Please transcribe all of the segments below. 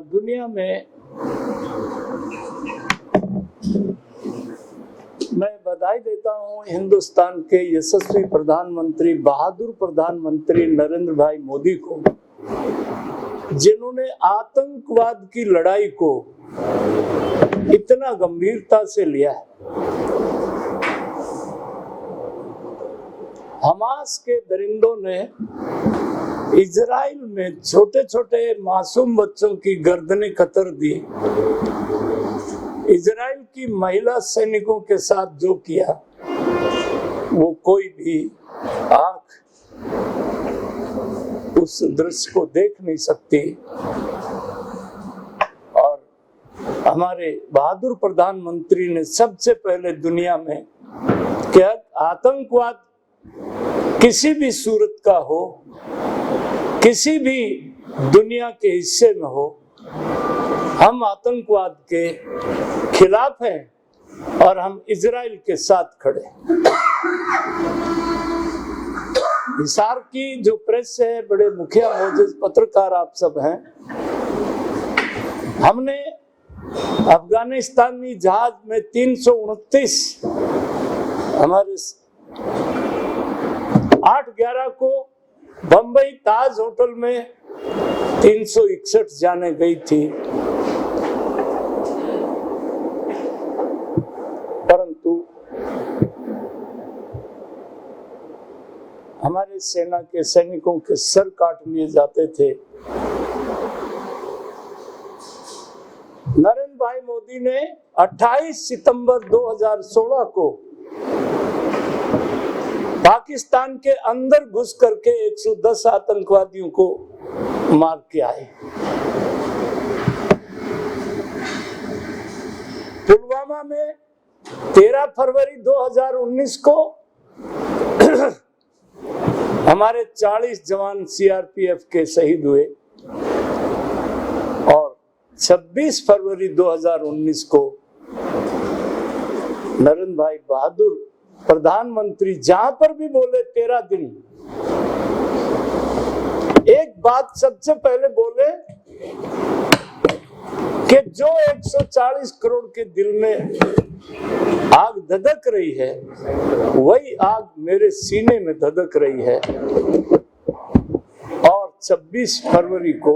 दुनिया में मैं बधाई देता हूं हिंदुस्तान के यशस्वी प्रधानमंत्री, बहादुर प्रधानमंत्री नरेंद्र भाई मोदी को, जिन्होंने आतंकवाद की लड़ाई को इतना गंभीरता से लिया है। हमास के दरिंदों ने इजराइल में छोटे छोटे मासूम बच्चों की गर्दनें कतर दी। इजराइल की महिला सैनिकों के साथ जो किया वो कोई भी आंख उस दृश्य को देख नहीं सकती। और हमारे बहादुर प्रधानमंत्री ने सबसे पहले दुनिया में क्या आतंकवाद किसी भी सूरत का हो, किसी भी दुनिया के हिस्से में हो, हम आतंकवाद के खिलाफ हैं और हम इजराइल के साथ खड़े। हिसार की जो प्रेस है, बड़े मुखिया मोजिज पत्रकार आप सब हैं, हमने अफगानिस्तानी जहाज में 329 हमारे 8/11 को बंबई ताज होटल में 361 जाने गई थी, परंतु हमारे सेना के सैनिकों के सर काट लिए जाते थे। नरेंद्र भाई मोदी ने 28 सितंबर 2016 को पाकिस्तान के अंदर घुस करके 110 आतंकवादियों को मार के आए। पुलवामा में 13 फरवरी 2019 को हमारे 40 जवान सीआरपीएफ के शहीद हुए और 26 फरवरी 2019 को नरेंद्र भाई बहादुर प्रधानमंत्री जहां पर भी बोले 13 दिन, एक बात सबसे पहले बोले कि जो 140 करोड़ के दिल में आग धधक रही है, वही आग मेरे सीने में धधक रही है। और 26 फरवरी को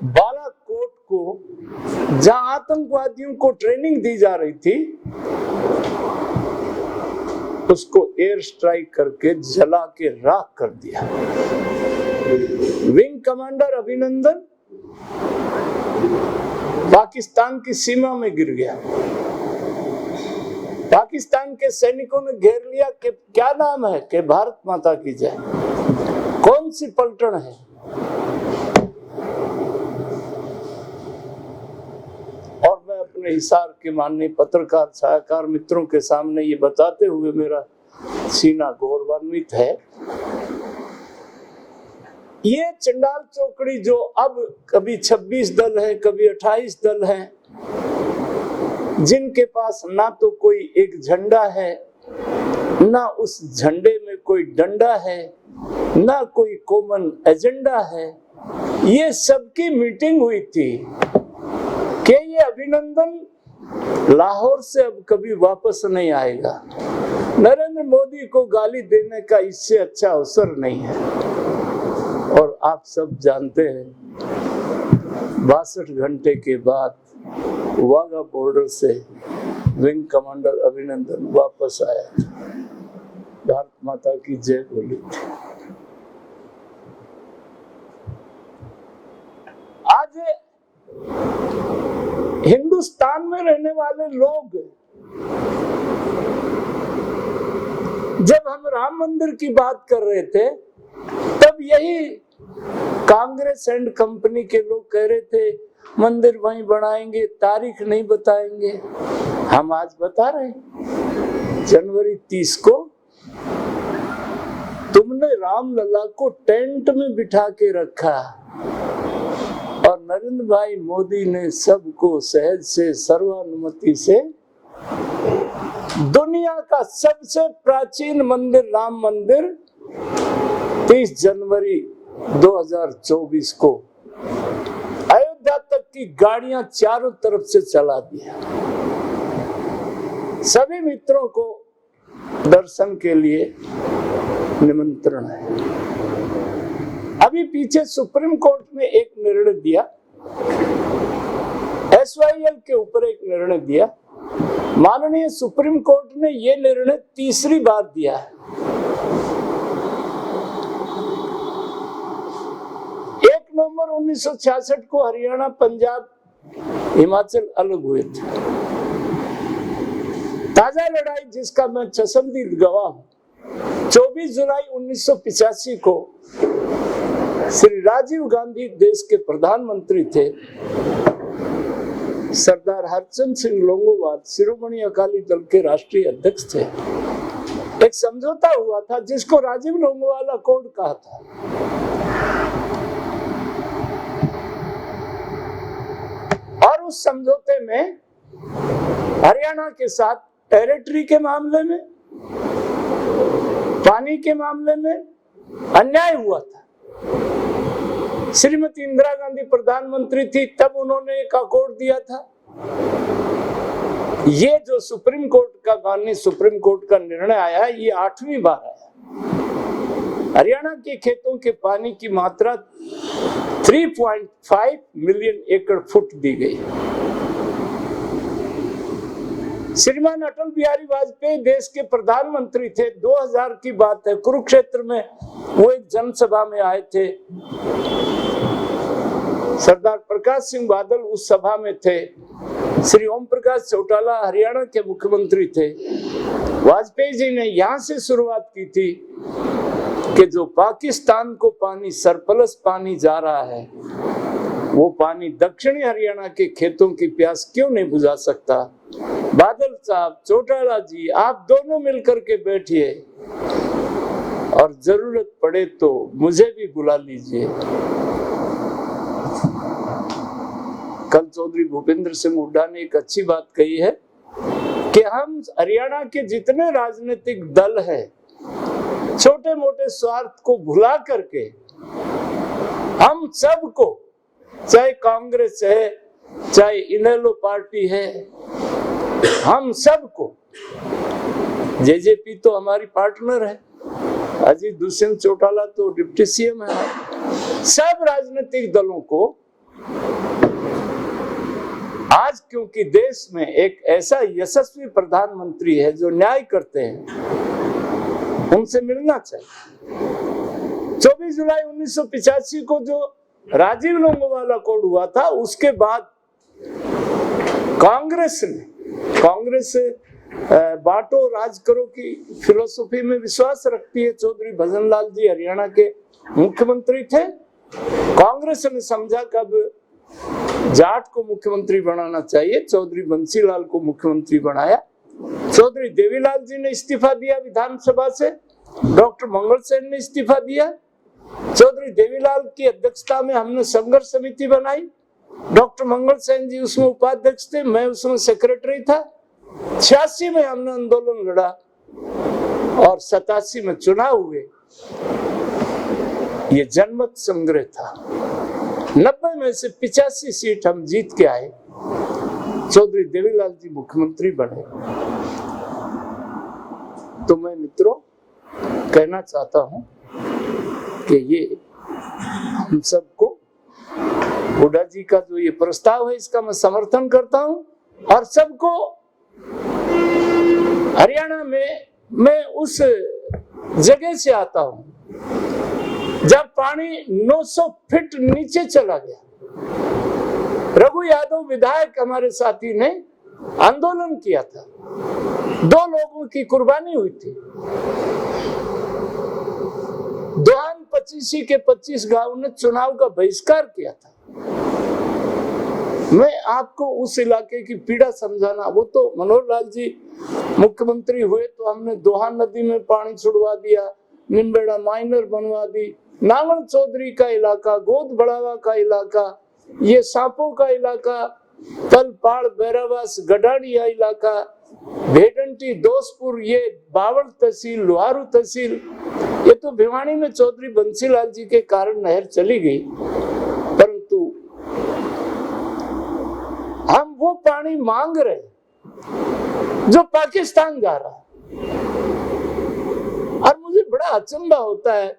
बालाकोट को, जहां आतंकवादियों को ट्रेनिंग दी जा रही थी, उसको एयर स्ट्राइक करके जला के राख कर दिया। विंग कमांडर अभिनंदन पाकिस्तान की सीमा में गिर गया। पाकिस्तान के सैनिकों ने घेर लिया कि क्या नाम है, कि भारत माता की जय। कौन सी पलटन है? और मैं अपने हिसार के माननीय पत्रकार छायाकार मित्रों के सामने ये बताते हुए मेरा सीना गौरवान्वित है, ये चंडाल चौकड़ी जो अब कभी 26 दल है, कभी 28 दल है, जिनके पास ना तो कोई एक झंडा है, ना उस झंडे में कोई डंडा है, ना कोई कॉमन एजेंडा है, ये सबकी मीटिंग हुई थी कि ये अभिनंदन लाहौर से अब कभी वापस नहीं आएगा। नरेंद्र मोदी को गाली देने का इससे अच्छा अवसर नहीं है। और आप सब जानते हैं 62 घंटे के बाद वाघा बॉर्डर से विंग कमांडर अभिनंदन वापस आया, भारत माता की जय बोली थी। आज हिंदुस्तान में रहने वाले लोग, जब हम राम मंदिर की बात कर रहे थे, तब यही कांग्रेस एंड कंपनी के लोग कह रहे थे मंदिर वहीं बनाएंगे, तारीख नहीं बताएंगे। हम आज बता रहे हैं, जनवरी 30 को तुमने रामलला को टेंट में बिठा के रखा और नरेंद्र भाई मोदी ने सबको सहज से सर्वानुमति से दुनिया का सबसे प्राचीन मंदिर राम मंदिर 30 जनवरी 2024 को अयोध्या तक की गाड़ियां चारों तरफ से चला दिया। सभी मित्रों को दर्शन के लिए निमंत्रण है। अभी पीछे सुप्रीम कोर्ट ने एक निर्णय दिया, SYL के ऊपर एक निर्णय दिया। माननीय सुप्रीम कोर्ट ने यह निर्णय तीसरी बार दिया है। 1 नवंबर 1966 को हरियाणा, पंजाब, हिमाचल अलग हुए थे। ताजा लड़ाई जिसका मैं चशमदीद गवाह हूं, 24 जुलाई 1985 को श्री राजीव गांधी देश के प्रधानमंत्री थे। सरदार हरचंद सिंह लोंगोवाल शिरोमणि अकाली दल के राष्ट्रीय अध्यक्ष थे। एक समझौता हुआ था जिसको राजीव लोंगोवाल अकॉर्ड कहा था। और उस समझौते में हरियाणा के साथ टेरिटरी के मामले में, पानी के मामले में अन्याय हुआ था। श्रीमती इंदिरा गांधी प्रधानमंत्री थी तब उन्होंने एक अकॉर्ड दिया था। ये जो सुप्रीम कोर्ट का माननीय सुप्रीम कोर्ट का निर्णय आया है, ये 8वीं बार आया। हरियाणा के खेतों के पानी की मात्रा 3.5 मिलियन एकड़ फुट दी गई। श्रीमान अटल बिहारी वाजपेयी देश के प्रधानमंत्री थे। 2000 की बात है, कुरुक्षेत्र में वो एक जनसभा में आए थे। सरदार प्रकाश सिंह बादल उस सभा में थे। श्री ओम प्रकाश चौटाला हरियाणा के मुख्यमंत्री थे। वाजपेयी जी ने यहाँ से शुरुआत की थी कि जो पाकिस्तान को पानी, सरप्लस पानी जा रहा है, वो पानी दक्षिणी हरियाणा के खेतों की प्यास क्यों नहीं बुझा सकता। बादल साहब, चौटाला जी, आप दोनों मिलकर के बैठिए और जरूरत पड़े तो मुझे भी बुला लीजिए। कल चौधरी भूपेंद्र सिंह हुड्डा ने एक अच्छी बात कही है कि हम हरियाणा के जितने राजनीतिक दल हैं, छोटे मोटे स्वार्थ को भुला करके हम सबको, चाहे कांग्रेस है, चाहे इनेलो पार्टी है, हम सबको, जेजेपी तो हमारी पार्टनर है, अजीत दुष्यंत चौटाला तो डिप्टी सीएम है, सब राजनीतिक दलों को आज क्योंकि देश में एक ऐसा यशस्वी प्रधानमंत्री है जो न्याय करते हैं, उनसे मिलना चाहिए। 24 जुलाई 1985 को जो राजीव लोंगोवाल अकॉर्ड हुआ था, उसके बाद कांग्रेस बांटो राज करो की फिलोसफी में विश्वास रखती है। चौधरी भजनलाल जी हरियाणा के मुख्यमंत्री थे। कांग्रेस ने समझा कि अब जाट को मुख्यमंत्री बनाना चाहिए, चौधरी बंसीलाल को मुख्यमंत्री बनाया। चौधरी देवीलाल जी ने इस्तीफा दिया विधानसभा से, डॉक्टर मंगल सेन ने इस्तीफा दिया। चौधरी देवीलाल की अध्यक्षता में हमने संघर्ष समिति बनाई। डॉक्टर मंगल सेन जी उसमें उपाध्यक्ष थे, मैं उसमें सेक्रेटरी था। 86 में हमने आंदोलन लड़ा और 87 में चुनाव हुए। ये जनमत संग्रह था। 90 में से 85 सीट हम जीत के आए। चौधरी देवीलाल जी मुख्यमंत्री बने। तो मैं मित्रों कहना चाहता हूं कि ये हम सबको, हुड्डा जी का जो ये प्रस्ताव है, इसका मैं समर्थन करता हूं। और सबको हरियाणा में, मैं उस जगह से आता हूं जब पानी 900 फीट नीचे चला गया। रघु यादव विधायक हमारे साथी ने आंदोलन किया था। 2 लोगों की कुर्बानी हुई थी। दोहान 25 के 25 गांव ने चुनाव का बहिष्कार किया था। मैं आपको उस इलाके की पीड़ा समझाना, वो तो मनोहर लाल जी मुख्यमंत्री हुए तो हमने दोहान नदी में पानी छुड़वा दिया, निम्बेड़ा माइनर बनवा दी, नांगल चौधरी का इलाका, गोद बढ़ावा का इलाका, ये सांपों का इलाका, पलपाड़ बैरावास गडाड़िया इलाका, भेडंटी, दोसपुर, ये बावड़ तहसील, लोहारू तहसील, ये तो भिवानी में चौधरी बंसीलाल जी के कारण नहर चली गई, परंतु हम वो पानी मांग रहे जो पाकिस्तान जा रहा है। और मुझे बड़ा अचंभा होता है,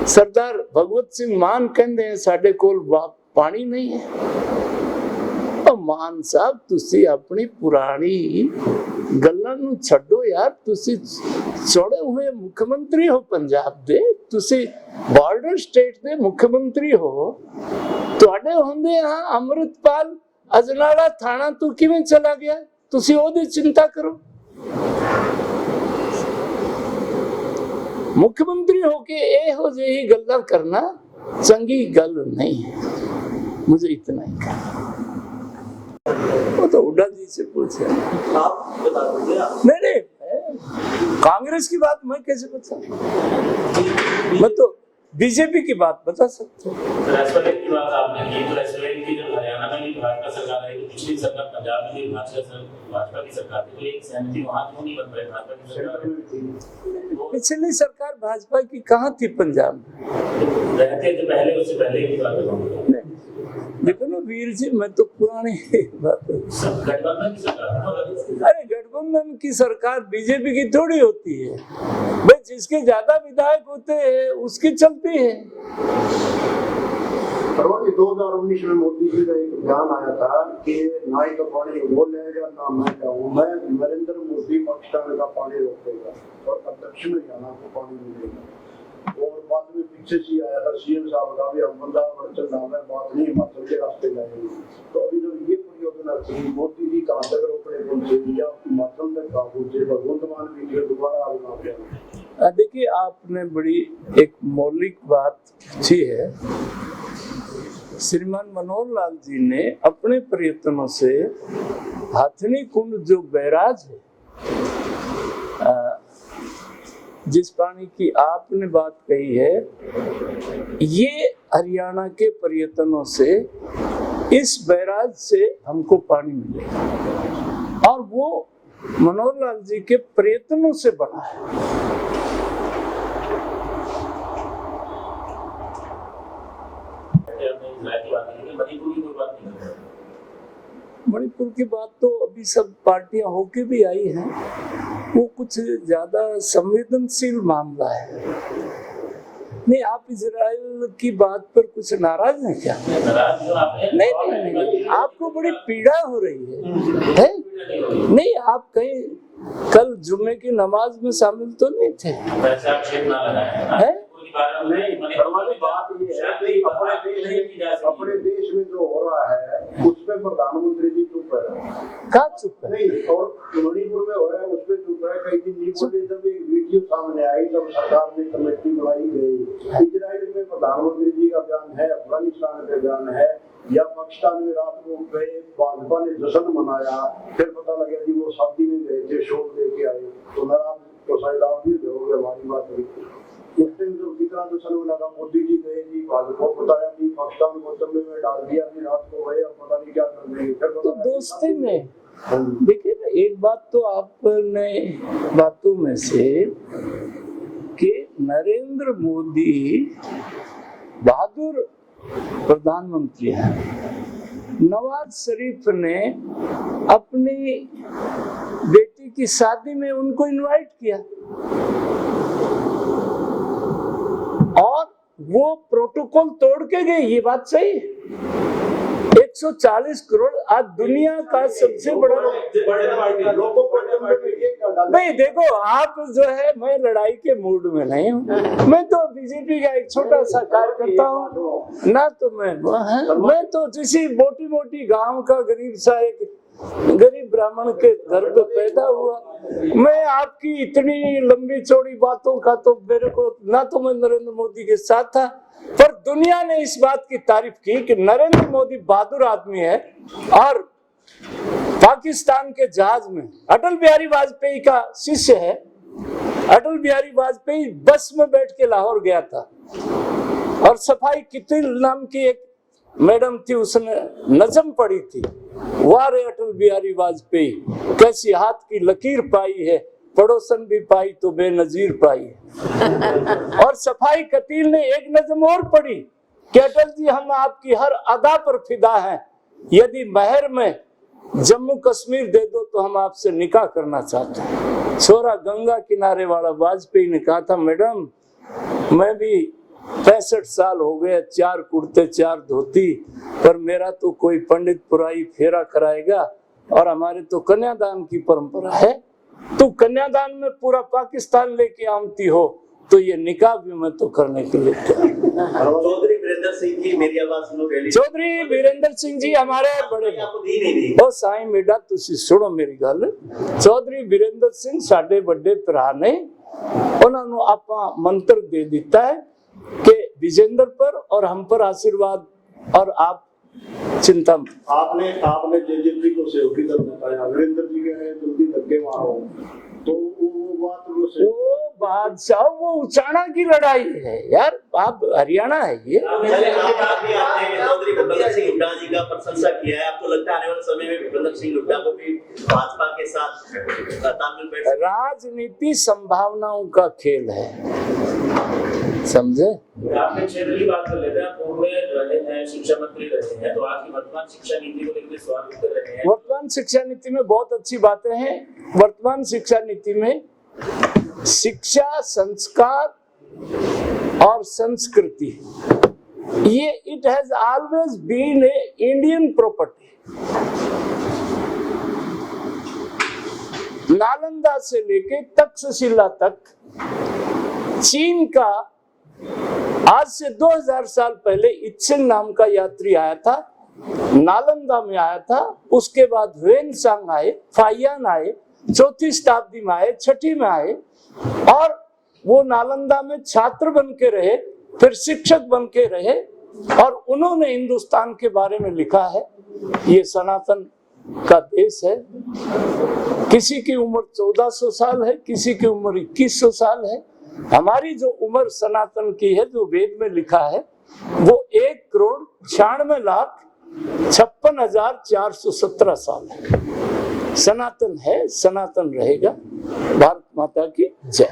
सरदार भगवत सिंह मान कहते हैं साडे कोल पानी नहीं है। मान साहब, तुसी अपनी पुरानी गल्लां नूं छड्डो यार, तुसी चुणे हुए मुख्यमंत्री हो पंजाब दे, तुसी बॉर्डर स्टेट दे मुख्यमंत्री हो, तुहाडे हुंदे हां अमृतपाल अजनाला थाना तू किवें चला गया? तुसी ओदी चिंता करो। मुख्यमंत्री होके एहो जेही गल्लां करना चंगी गल नहीं है। मुझे इतना ही कहना। वो तो हुड्डा जी से पूछे, आप बता दीजिए। नहीं, कांग्रेस की बात मैं कैसे बता, मैं तो बीजेपी की बात बता सकता हूँ। की बात आपने की, तो की जब हरियाणा में भी भाजपा सरकार आई, तो पिछली सरकार पंजाब में भी भाजपा की सरकार थी, तो एक सहमति वहाँ क्यों नहीं बन पाई? भाजपा की सरकार, पिछली सरकार भाजपा की कहाँ थी पंजाब में? रहते थे पहले, उससे पहले की बात है। देखो ना वीर जी, मैं तो पुरानी बात, गठबंधन की सरकार, अरे गठबंधन की सरकार बीजेपी की थोड़ी होती है भाई, जिसके ज्यादा विधायक होते हैं उसकी चलती है। 2019 में मोदी जी का एक बयान आया था कि ना ही तो पानी वो लेगा ना मैं जाऊँ, मैं नरेंद्र मोदी पाकिस्तान का पानी रोकेगा और दक्षिण हरियाणा को पानी मिलेगा। और बाद में पीछे से आया था सीएम साहब का भी, हम बंदा अड़चन डाल रहे, बात नहीं हिमाचल के रास्ते जाएंगे। तो अभी जब ये परियोजना थी, मोदी जी कहाँ तक रोकने पहुंचे या हिमाचल तक कहाँ पहुंचे, भगवंत मान भी दोबारा आगे। देखिए, आपने बड़ी एक मौलिक बात पूछी है। श्रीमान मनोहर लाल जी ने अपने प्रयत्नों से हाथनी कुंड जो बैराज है, जिस पानी की आपने बात कही है, ये हरियाणा के प्रयत्नों से इस बैराज से हमको पानी मिलेगा और वो मनोहर लाल जी के प्रयत्नों से बना है। मणिपुर की बात तो अभी सब पार्टियां होके भी आई हैं, वो कुछ ज्यादा संवेदनशील मामला है। नहीं, आप इजराइल की बात पर कुछ नाराज हैं क्या? नहीं, आपको बड़ी पीड़ा हो रही है? नहीं, आप कहीं कल जुम्मे की नमाज में शामिल तो नहीं थे? है? अपने देश में जो हो रहा है उसमें प्रधानमंत्री जी चुप है। कहाँ चुप है? नहीं, और मणिपुर में हो रहा है उसपे चुप है। कई दिन नहीं बोले, जब एक वीडियो सामने आई तब सरकार ने कमेटी बनाई गई। इजराइल में प्रधानमंत्री जी का बयान है, अफगानिस्तान का बयान है, या पाकिस्तान में रात को गए, भाजपा ने जश्न मनाया, फिर पता लगा जी वो शादी में गए थे, शोक लेके आए, तो नाराज तो शायद आप भी रहोगे हमारी बात हुई। उस टाइम जब जितना जश्न मनाया, मोदी जी गए जी, भाजपा को बताया कि पाकिस्तान को चंबे में डाल दिया, फिर रात को गए, अब पता नहीं क्या कर रहे हैं। तो दोस्ती में देखिए ना, एक बात तो आपने बातों में से कि नरेंद्र मोदी बहादुर प्रधानमंत्री हैं। नवाज शरीफ ने अपनी बेटी की शादी में उनको इनवाइट किया और वो प्रोटोकॉल तोड़ के गए, ये बात सही। 140 करोड़ आज दुनिया का सबसे बड़ा। नहीं देखो, आप जो है, मैं लड़ाई के मूड में नहीं हूँ। मैं तो बीजेपी का एक छोटा सा कार्यकर्ता हूँ ना, तो मैं तो किसी मोटी मोटी गांव का गरीब सा एक गरीब ब्राह्मण के घर पे पैदा हुआ। मैं आपकी इतनी लंबी चौड़ी बातों का तो मेरे को ना, तो मैं नरेंद्र मोदी के साथ था, पर दुनिया ने इस बात की तारीफ की कि नरेंद्र मोदी बहादुर आदमी है। और पाकिस्तान के जहाज में अटल बिहारी वाजपेयी का शिष्य है। अटल बिहारी वाजपेयी बस में बैठ के लाहौर गया था और सफाई कितनी नाम की एक मैडम थी, उसने नज़म पढ़ी थी, वारे अटल बिहारी वाजपेयी, कैसी हाथ की लकीर पाई है, पड़ोसन भी पाई तो बेनजीर पाई। और सफाई कतील ने एक नज़म और पढ़ी कि अटल जी हम आपकी हर अदा पर फिदा हैं, यदि महर में जम्मू कश्मीर दे दो तो हम आपसे निकाह करना चाहते हैं। छोरा गंगा किनारे वाला वाजपेयी ने कहा था, मैडम मैं भी 65 साल हो गए, 4 कुर्ते 4 धोती, पर मेरा तो कोई पंडित पुराई फेरा कराएगा, और हमारे तो कन्यादान की परंपरा है। तो कन्यादान में पूरा पाकिस्तान लेके आमती हो तो ये निकाह भी मैं तो करने के लिए चौधरी वीरेंद्र सिंह की मेरी आवाज सुनो पहले। चौधरी वीरेंद्र सिंह जी हमारे बड़े ओ साईं बेटा तुसी सुनो मेरी गल। चौधरी वीरेंद्र सिंह साडे बड़े भरा ने, उन्होंने आपा मंत्र दे दिता है कि विजेंद्र पर और हम पर आशीर्वाद, और आप चिंता आपने जेजेपी को सहयोगी दल बताया, वीरेंद्र जी कह रहे हैं जल्दी धक्के मारो, तो वो बादशाह वो उचाना की लड़ाई है यार, आप हरियाणा है ये। चौधरी भूपेंद्र सिंह हुड्डा जी का प्रशंसा किया है, आपको लगता है आने वाले समय में भूपेंद्र सिंह हुड्डा को भी भाजपा के साथ तालमेल बैठ? राजनीति संभावनाओं का खेल है, समझे? आपने क्षेत्र की बात कर लेते हैं, पूर्व में रहे हैं, शिक्षा मंत्री रहे हैं, तो आज की वर्तमान शिक्षा नीति को लेकर सवाल कर रहे हैं। वर्तमान शिक्षा नीति में बहुत अच्छी बातें हैं। वर्तमान शिक्षा नीति में शिक्षा, संस्कार और संस्कृति, ये it has always been a Indian property. Nalanda से लेके तक्षशिला तक चीन का आज से 2000 साल पहले इत्सिंग नाम का यात्री आया था, नालंदा में आया था, उसके बाद ह्वेनसांग आए, फाइयान आए, 4वीं शताब्दी में आए, 6वीं में आए, और वो नालंदा में छात्र बन के रहे, फिर शिक्षक बन के रहे, और उन्होंने हिंदुस्तान के बारे में लिखा है ये सनातन का देश है। किसी की उम्र 1400 साल है, किसी की उम्र 2100 साल है। हमारी जो उम्र सनातन की है, जो वेद में लिखा है, वो 1,96,56,417 साल है। सनातन है, सनातन रहेगा। भारत माता की जय।